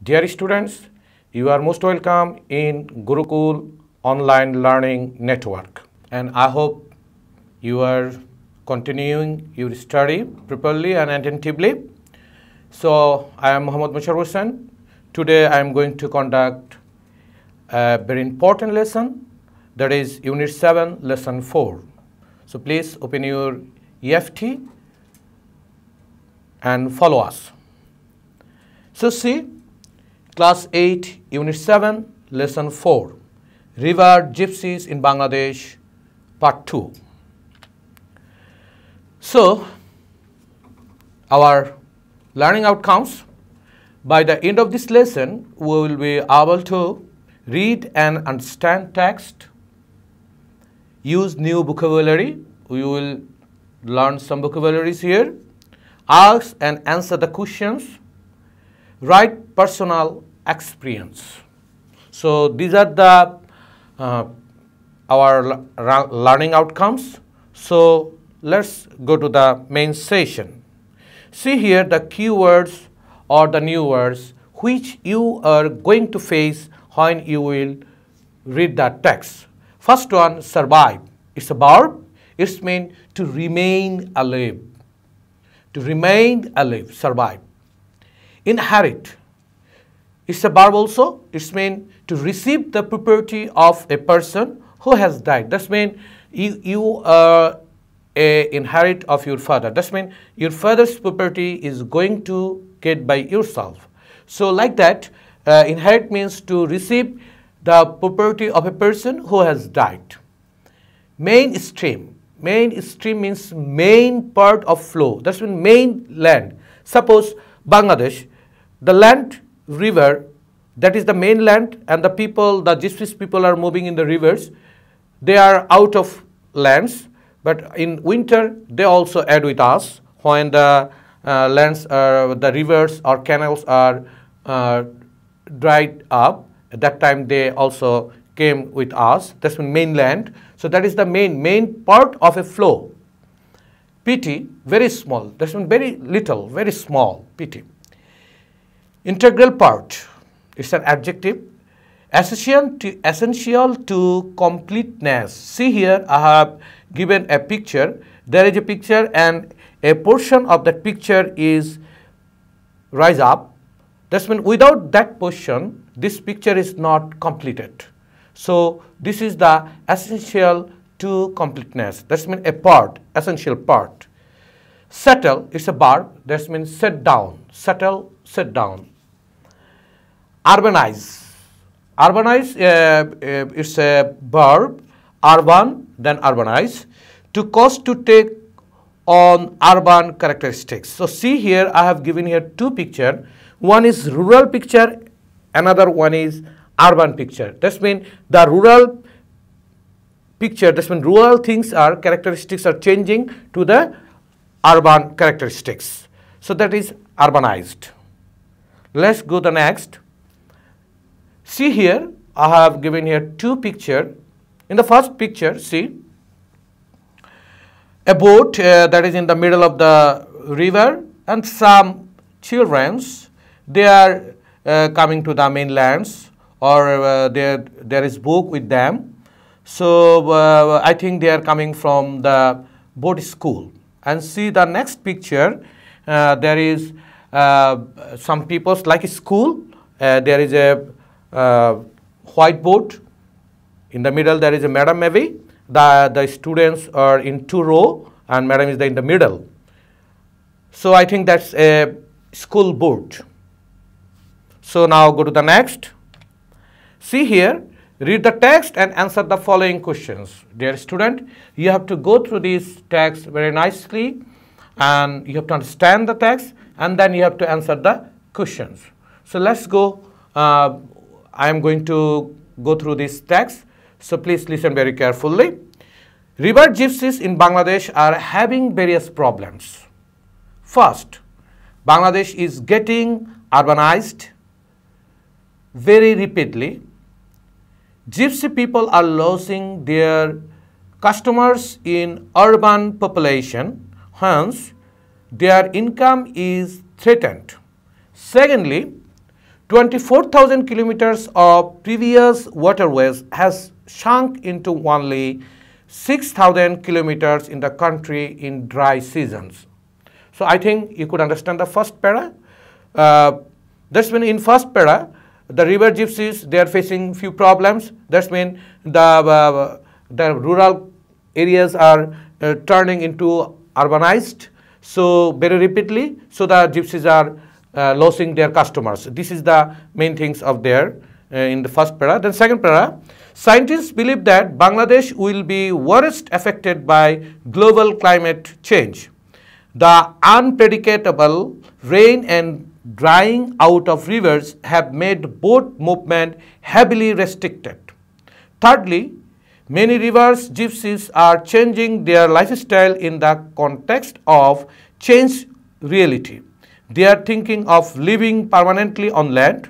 Dear students, you are most welcome in Gurukul online learning network, and I hope you are continuing your study properly and attentively. So I am Mohammad Mosharaf Hossain. Today I am going to conduct a very important lesson, that is Unit 7, Lesson 4. So please open your EFT and follow us. So see, Class 8, Unit 7, Lesson 4, River Gypsies in Bangladesh, Part 2. So, our learning outcomes, by the end of this lesson, we will be able to read and understand text, use new vocabulary, we will learn some vocabularies here, ask and answer the questions, write personal experience. So these are the our learning outcomes. So let's go to the main session. See here the keywords or the new words which you are going to face when you will read the text. First one, survive. It's a verb. It's meant to remain alive. To remain alive, survive. Inherit. It's a verb also. It's meant to receive the property of a person who has died. That means you are a inherit of your father. That means your father's property is going to get by yourself. So like that, inherit means to receive the property of a person who has died. Mainstream. Mainstream means main part of flow. That's mean main land. Suppose Bangladesh, the land, river, that is the mainland, and the people, the Gypsies people are moving in the rivers. They are out of lands, but in winter they also add with us when the lands, the rivers or canals are dried up. At that time they also came with us. That's mainland. So that is the main part of a flow. PT, very small. That's very little, very small. PT. Integral part. It's an adjective. Essential to completeness. See here, I have given a picture. There is a picture and a portion of that picture is rise up. That means without that portion, this picture is not completed. So this is the essential to completeness. That means a part, essential part. Settle, it's a verb. That means set down. Settle, set down. Urbanize. Urbanize, it's a verb. Urban, then urbanize. To cause to take on urban characteristics. So see here, I have given here two pictures. One is rural picture, another one is urban picture. That means the rural picture, that means rural things are, characteristics are changing to the urban characteristics. So that is urbanized. Let's go to the next. See here, I have given here two pictures. In the first picture, see, a boat that is in the middle of the river and some children, they are coming to the mainlands, or there is book with them. So I think they are coming from the boat school. And see the next picture, there is some people like a school. There is a whiteboard. In the middle there is a madam maybe. The students are in two row and madam is in the middle. So I think that's a school board. So now go to the next. See here, read the text and answer the following questions. Dear student, you have to go through this text very nicely and you have to understand the text and then you have to answer the questions. So let's go. I am going to go through this text. So please listen very carefully. River gypsies in Bangladesh are having various problems. First, Bangladesh is getting urbanized very rapidly. Gypsy people are losing their customers in urban population, hence their income is threatened. Secondly, 24,000 kilometers of previous waterways has sunk into only 6,000 kilometers in the country in dry seasons. So I think you could understand the first para. That's when in first para, the river gypsies, they are facing few problems. That's when the rural areas are turning into urbanized so very rapidly. So the gypsies are losing their customers. This is the main things of there in the first para. Then second para, scientists believe that Bangladesh will be worst affected by global climate change. The unpredictable rain and drying out of rivers have made boat movement heavily restricted. Thirdly, many rivers gypsies are changing their lifestyle in the context of changed reality. They are thinking of living permanently on land.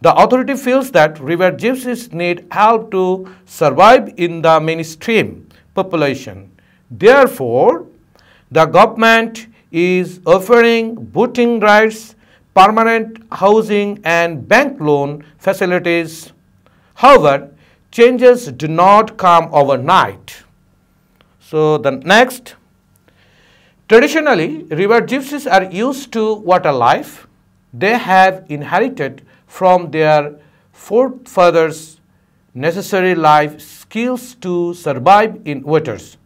The authority feels that river gypsies need help to survive in the mainstream population. Therefore, the government is offering boating rights, permanent housing and bank loan facilities. However, changes do not come overnight. So the next, traditionally, river gypsies are used to water life. They have inherited from their forefathers necessary life skills to survive in waters.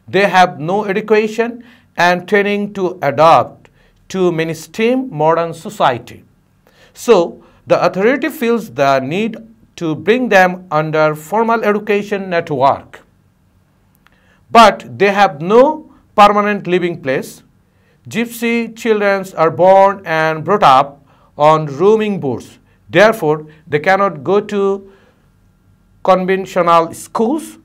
They have no education and training to adapt to mainstream modern society. So the authority feels the need to bring them under formal education network. But they have no permanent living place. Gypsy children are born and brought up on roaming boats. Therefore, they cannot go to conventional schools,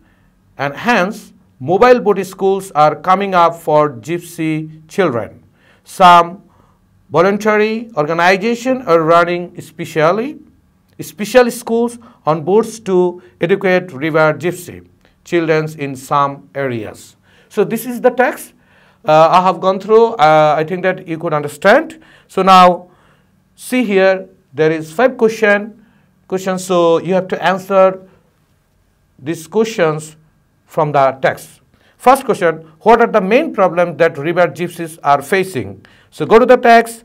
and hence mobile boat schools are coming up for gypsy children. Some voluntary organizations are running special schools on boats to educate river gypsy children in some areas. So this is the text I have gone through. I think that you could understand. So now see here, there is 5 questions. So you have to answer these questions from the text. First question, what are the main problems that river gypsies are facing? So go to the text.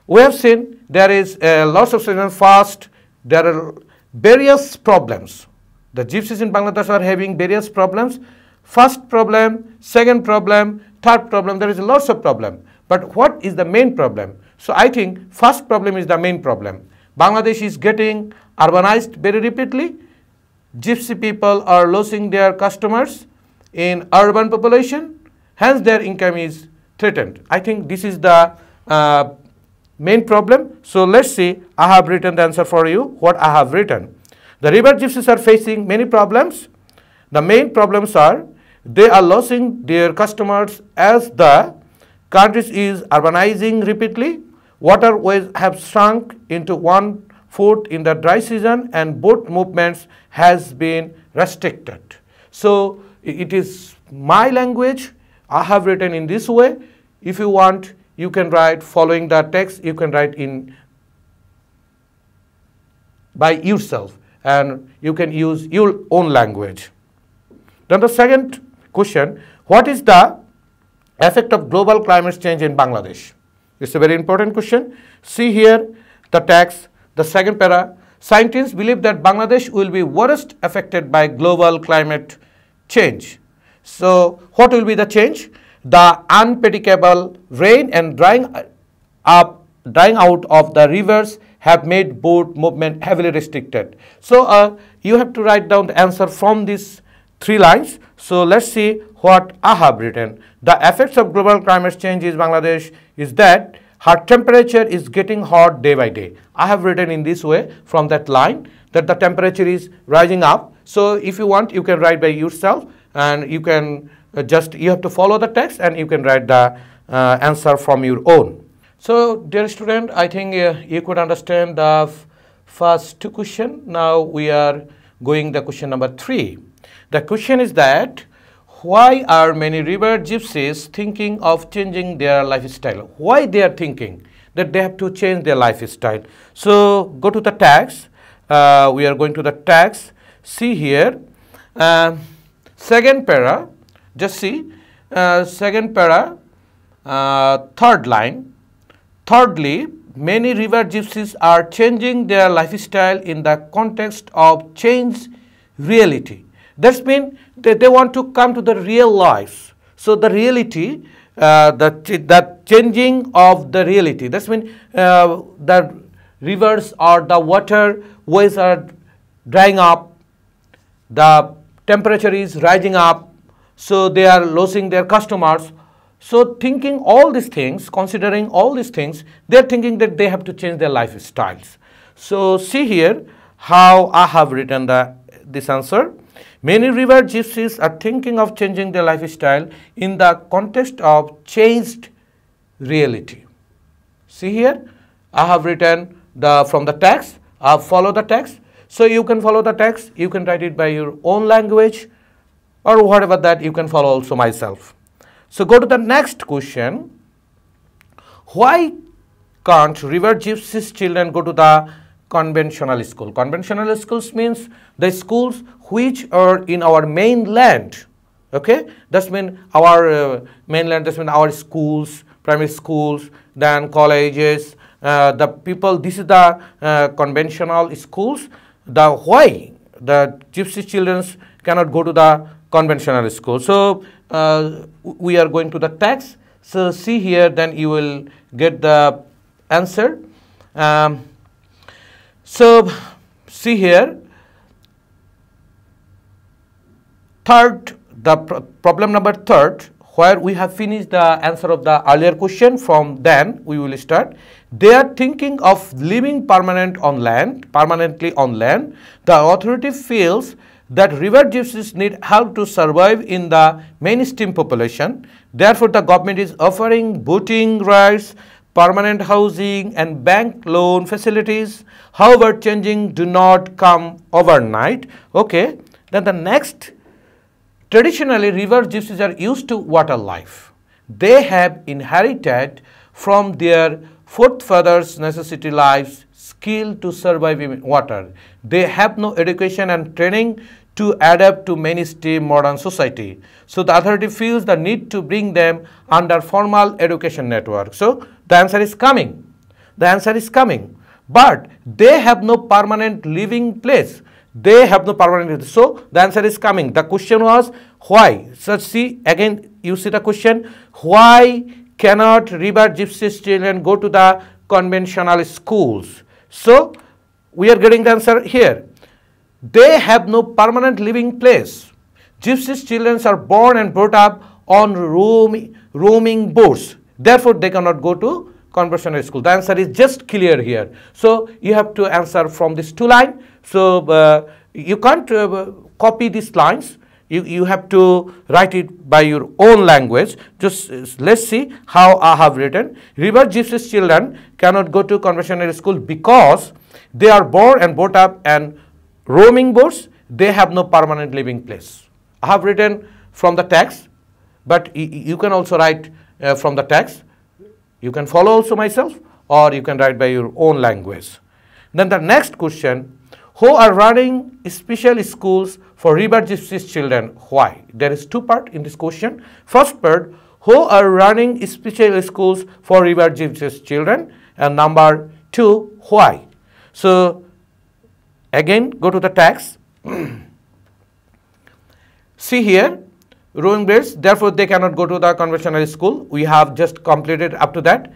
We have seen there is lots of season fast. There are various problems. The gypsies in Bangladesh are having various problems. First problem, second problem, third problem, there is lots of problem. But what is the main problem? So I think first problem is the main problem. Bangladesh is getting urbanized very rapidly. Gypsy people are losing their customers in urban population. Hence their income is threatened. I think this is the main problem. So let's see, I have written the answer for you, what I have written. The river gypsies are facing many problems. The main problems are they are losing their customers as the country is urbanizing rapidly. Waterways have shrunk into 1/4 in the dry season and boat movements has been restricted. So it is my language. I have written in this way. If you want, you can write following the text. You can write in by yourself and you can use your own language. Then the second question, what is the effect of global climate change in Bangladesh? It's a very important question. See here the text, the second para. Scientists believe that Bangladesh will be worst affected by global climate change. So what will be the change? The unpredictable rain and drying out of the rivers have made boat movement heavily restricted. So you have to write down the answer from these 3 lines. So let's see what I have written. The effects of global climate change in Bangladesh is that her temperature is getting hot day by day. I have written in this way from that line that the temperature is rising up. So if you want, you can write by yourself and you can you have to follow the text and you can write the answer from your own. So dear student, I think you could understand the first 2 questions. Now we are going the question number 3. The question is that why are many river gypsies thinking of changing their lifestyle? Why they are thinking that they have to change their lifestyle? So go to the tags. We are going to the tags. See here, second para. Just see, second para, third line. Thirdly, many river gypsies are changing their lifestyle in the context of changed reality. That means that they want to come to the real life. So the reality, the changing of the reality. That means the rivers or the waterways are drying up, the temperature is rising up, so they are losing their customers. So thinking all these things, considering all these things, they are thinking that they have to change their lifestyles. So see here how I have written this answer. Many river gypsies are thinking of changing their lifestyle in the context of changed reality. See here, I have written from the text. I follow the text. So you can follow the text. You can write it by your own language, or whatever that you can follow also myself. So go to the next question. Why can't river gypsies children go to the conventional school? Conventional schools means the schools which are in our mainland. Okay, that means our mainland. That means our schools, primary schools, then colleges. The people. This is the conventional schools. The why the gypsy children cannot go to the conventional school. So we are going to the text. So see here, then you will get the answer. So see here, third, the problem number third, where we have finished the answer of the earlier question. From then we will start. They are thinking of living permanently on land. The authority feels that river gypsies need help to survive in the mainstream population. Therefore, the government is offering voting rights, permanent housing and bank loan facilities. However, changing do not come overnight. Okay, then the next, traditionally river gypsies are used to water life. They have inherited from their forefathers' necessity lives skill to survive in water. They have no education and training to adapt to mainstream modern society. So the authority feels the need to bring them under formal education network. So the answer is coming. The answer is coming. But they have no permanent living place. They have no permanent. So the answer is coming. The question was why? So see again, you see the question, why cannot river gypsies children go to the conventional schools? So we are getting the answer here. They have no permanent living place. Gypsies children are born and brought up on roaming boats. Therefore, they cannot go to conventional school. The answer is just clear here. So you have to answer from these two lines. So you can't copy these lines. You have to write it by your own language. Just let's see how I have written. River gypsies children cannot go to conventional school because they are born and brought up and roaming boats. They have no permanent living place. I have written from the text, but you can also write from the text. You can follow also myself, or you can write by your own language. Then the next question, who are running special schools for river gypsies children? Why? There is two parts in this question. First part, who are running special schools for river gypsies children? And number two, why? So again, go to the text. See here, rowing boats, therefore they cannot go to the conventional school. We have just completed up to that.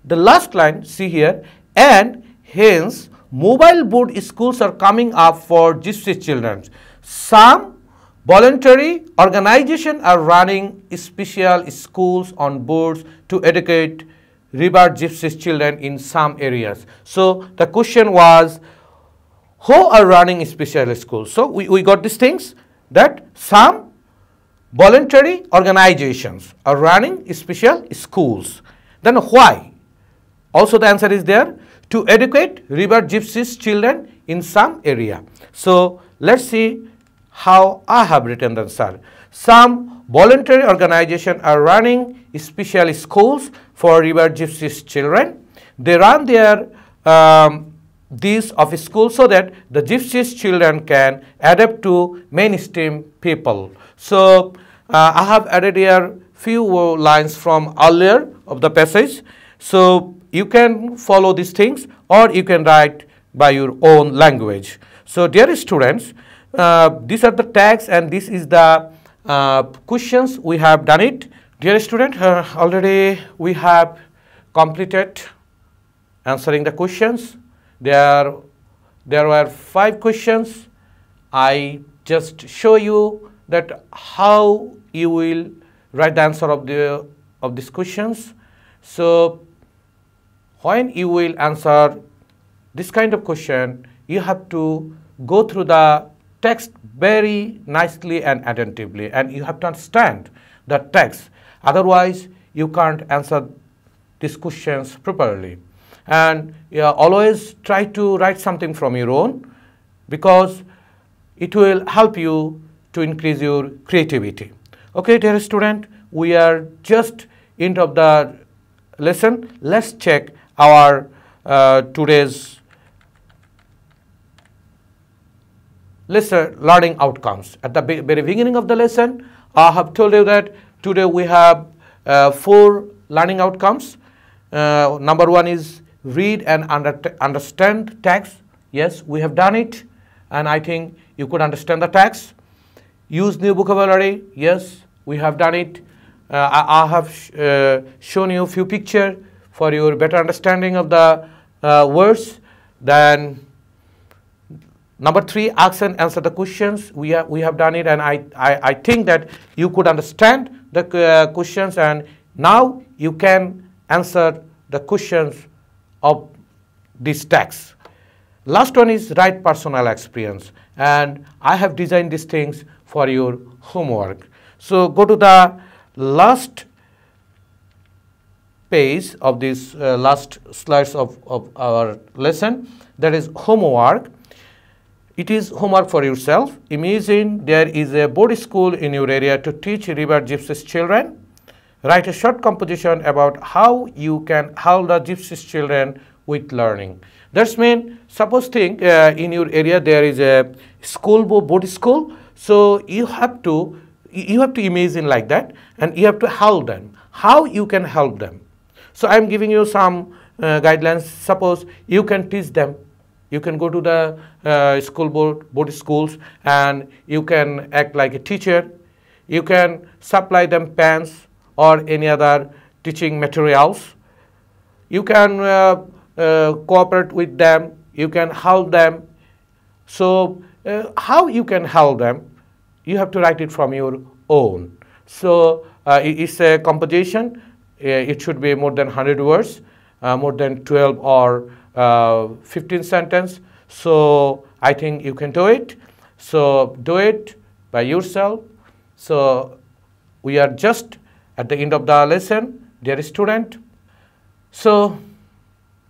The last line, see here, and hence mobile boat schools are coming up for gypsy children. Some voluntary organizations are running special schools on boards to educate river gypsy children in some areas. So the question was, who are running special schools? So we got these things, that some voluntary organizations are running special schools. Then why? Also the answer is there, to educate river gypsies children in some area. So let's see how I have written the answer. Some voluntary organizations are running special schools for river gypsies children. They run their these of schools so that the gypsies children can adapt to mainstream people. So I have added here few lines from earlier of the passage. So you can follow these things or you can write by your own language. So dear students, these are the tags and this is the questions. We have done it. Dear student, already we have completed answering the questions. There were 5 questions. I just show you that how you will write the answer of these questions. So when you will answer this kind of question, you have to go through the text very nicely and attentively, and you have to understand the text. Otherwise, you can't answer these questions properly. And always try to write something from your own, because it will help you to increase your creativity. Okay, dear student, we are just end of the lesson. Let's check our today's lesson learning outcomes. At the very beginning of the lesson, I have told you that today we have 4 learning outcomes. Number 1 is read and understand text. Yes, we have done it, and I think you could understand the text. Use new vocabulary. Yes, we have done it. I have shown you a few pictures for your better understanding of the words. Then number 3, ask and answer the questions. We have done it, and I think that you could understand the questions, and now you can answer the questions of this text. Last one is write personal experience, and I have designed these things for your homework. So go to the last page of this last slides of our lesson, that is homework. It is homework for yourself. Imagine there is a boarding school in your area to teach river gypsies children. Write a short composition about how you can help the gypsies children with learning. That's mean, suppose think in your area there is a school, boarding school. So you have to imagine like that, and you have to help them. How you can help them? So I am giving you some guidelines. Suppose you can teach them. You can go to the school boarding schools, and you can act like a teacher. You can supply them pens or any other teaching materials. You can cooperate with them. You can help them. So how you can help them? You have to write it from your own. So it's a composition. It should be more than 100 words, more than 12 or 15 sentences. So I think you can do it. So do it by yourself. So we are just at the end of the lesson, dear student. So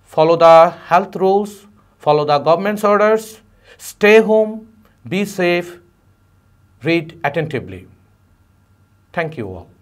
follow the health rules, follow the government's orders, stay home, be safe, read attentively. Thank you all.